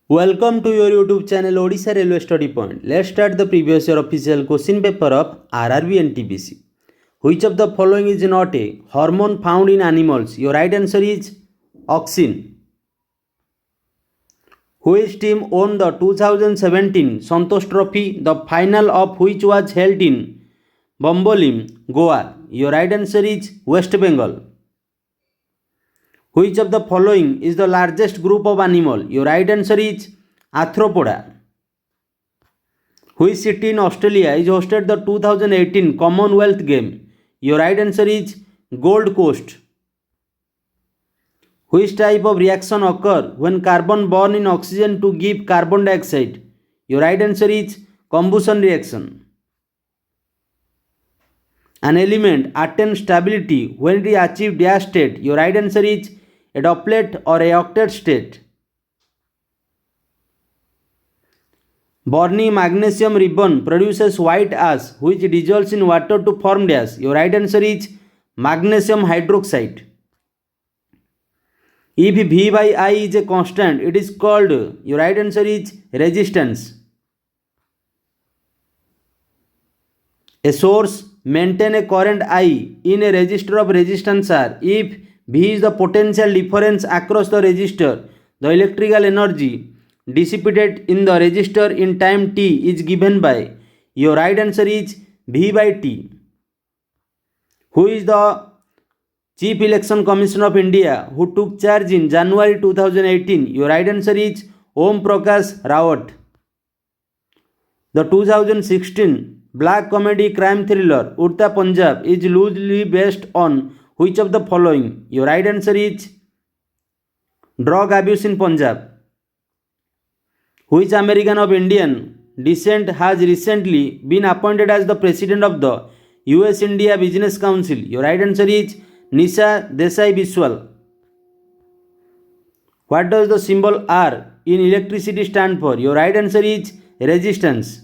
Welcome to your YouTube channel Odisha Railway Study Point. Let's start the previous year official question paper of RRB and TBC. Which of the following is not a hormone found in animals? Your right answer is auxin. Which team won the 2017 Santosh Trophy, the final of which was held in Bombolim, Goa? Your right answer is West Bengal. Which of the following is the largest group of animal? Your right answer is Arthropoda. Which city in Australia is hosted the 2018 Commonwealth Game? Your right answer is Gold Coast. Which type of reaction occur when carbon burn in oxygen to give carbon dioxide? Your right answer is combustion reaction. An element attains stability when it achieves dash state. Your right answer is a doublet or a octet state. Burning magnesium ribbon produces white ash which dissolves in water to form dash. Your right answer is magnesium hydroxide. If V by I is a constant, it is called, your right answer is resistance. A source maintain a current I in a resistor of resistance R. If V is the potential difference across the resistor, the electrical energy dissipated in the resistor in time t is given by, your right answer is V by T. Who is the Chief Election Commission of India who took charge in January 2018? Your right answer is Om Prakash Rawat. The 2016 black comedy crime thriller Udta Punjab is loosely based on which of the following? Your right answer is drug abuse in Punjab. Which American of Indian descent has recently been appointed as the president of the US India Business Council? Your right answer is Nisha Desai Biswal. What does the symbol R in electricity stand for? Your right answer is resistance.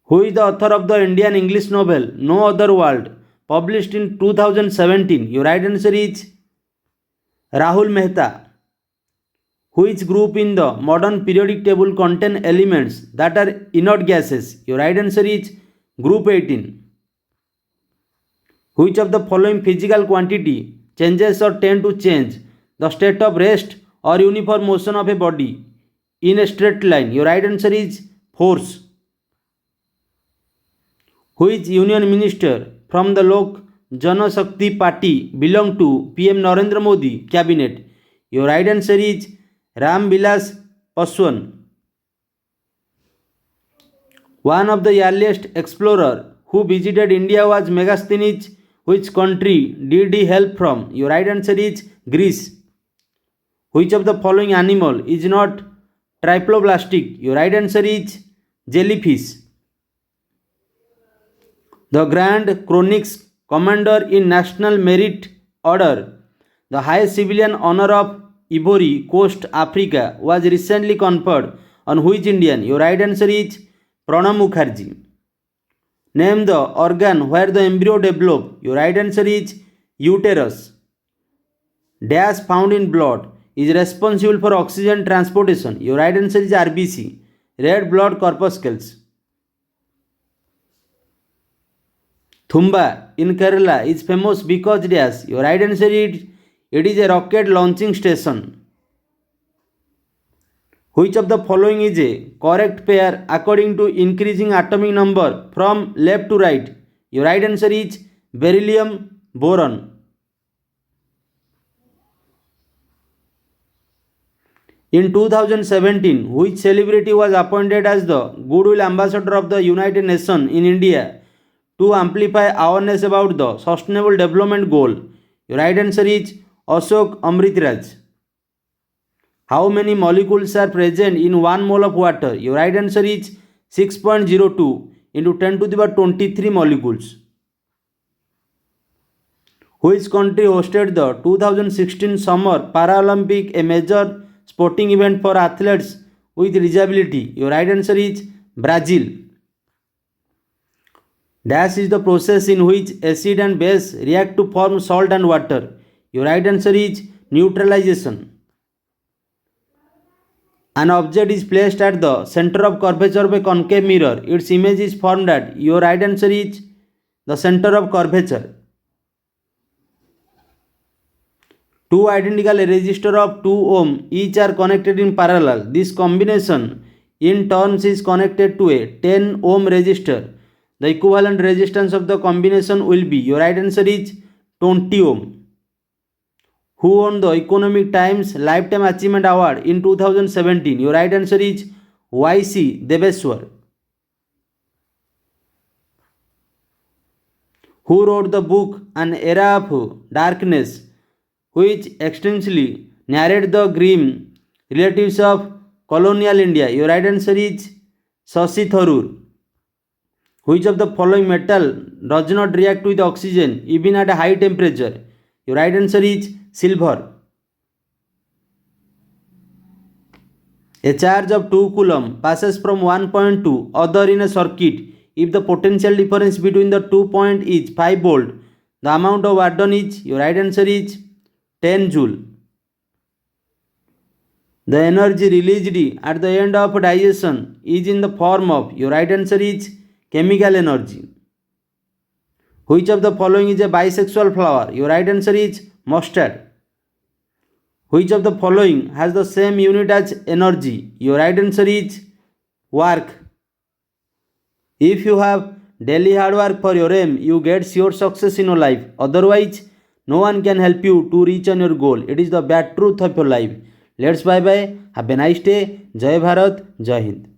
Who is the author of the Indian English novel No Other World, published in 2017? Your right answer is Rahul Mehta. Which group in the modern periodic table contain elements that are inert gases? Your right answer is group 18. Which of the following physical quantity changes or tend to change the state of rest or uniform motion of a body in a straight line? Your right answer is force. Which union minister from the Lok Jana Shakti party belong to PM Narendra Modi cabinet? Your right answer is Ram Vilas Paswan. One of the earliest explorer who visited India was Megasthenes. Which country did he help from? Your right answer is Greece. Which of the following animal is not triploblastic? Your right answer is jellyfish. The Grand Chronics Commander in National Merit Order, the highest civilian honor of Ivory Coast, Africa, was recently conferred on which Indian? Your right answer is Pranab Mukherjee. Name the organ where the embryo develops. Your right answer is uterus. Dash found in blood is responsible for oxygen transportation. Your right answer is RBC, red blood corpuscles. Thumba in Kerala is famous because dash. Your right answer is it is a rocket launching station. Which of the following is a correct pair according to increasing atomic number from left to right? Your right answer is beryllium boron. In 2017, which celebrity was appointed as the Goodwill Ambassador of the United Nations in India to amplify awareness about the Sustainable Development Goal? Your right answer is Ashok Amritraj. How many molecules are present in 1 mole of water? Your right answer is 6.02 into 10 to the power 23 molecules. Which country hosted the 2016 Summer Paralympic, a major sporting event for athletes with disability? Your right answer is Brazil. Dash is the process in which acid and base react to form salt and water. Your right answer is neutralization. An object is placed at the center of curvature of a concave mirror. Its image is formed at. Your right answer is the center of curvature. Two identical resistors of 2 ohm each are connected in parallel. This combination in turns is connected to a 10 ohm resistor. The equivalent resistance of the combination will be. Your right answer is 20 ohm. Who won the Economic Times Lifetime Achievement Award in 2017? Your right answer is Y.C. Deveswar. Who wrote the book An Era of Darkness, which extensively narrated the grim relatives of colonial India? Your right answer is Shashi Tharoor. Which of the following metal does not react with oxygen even at a high temperature? Your right answer is silver. A charge of 2 coulomb passes from one point to other in a circuit. If the potential difference between the 2 points is 5 volt, the amount of work done is. Your right answer is 10 joule. The energy released at the end of digestion is in the form of. Your right answer is chemical energy. Which of the following is a bisexual flower? Your right answer is mustard. Which of the following has the same unit as energy? Your right answer is work. If you have daily hard work for your aim, you get sure success in your life. Otherwise, no one can help you to reach on your goal. It is the bad truth of your life. Let's bye bye. Have a nice day. Jai Bharat. Jai Hind.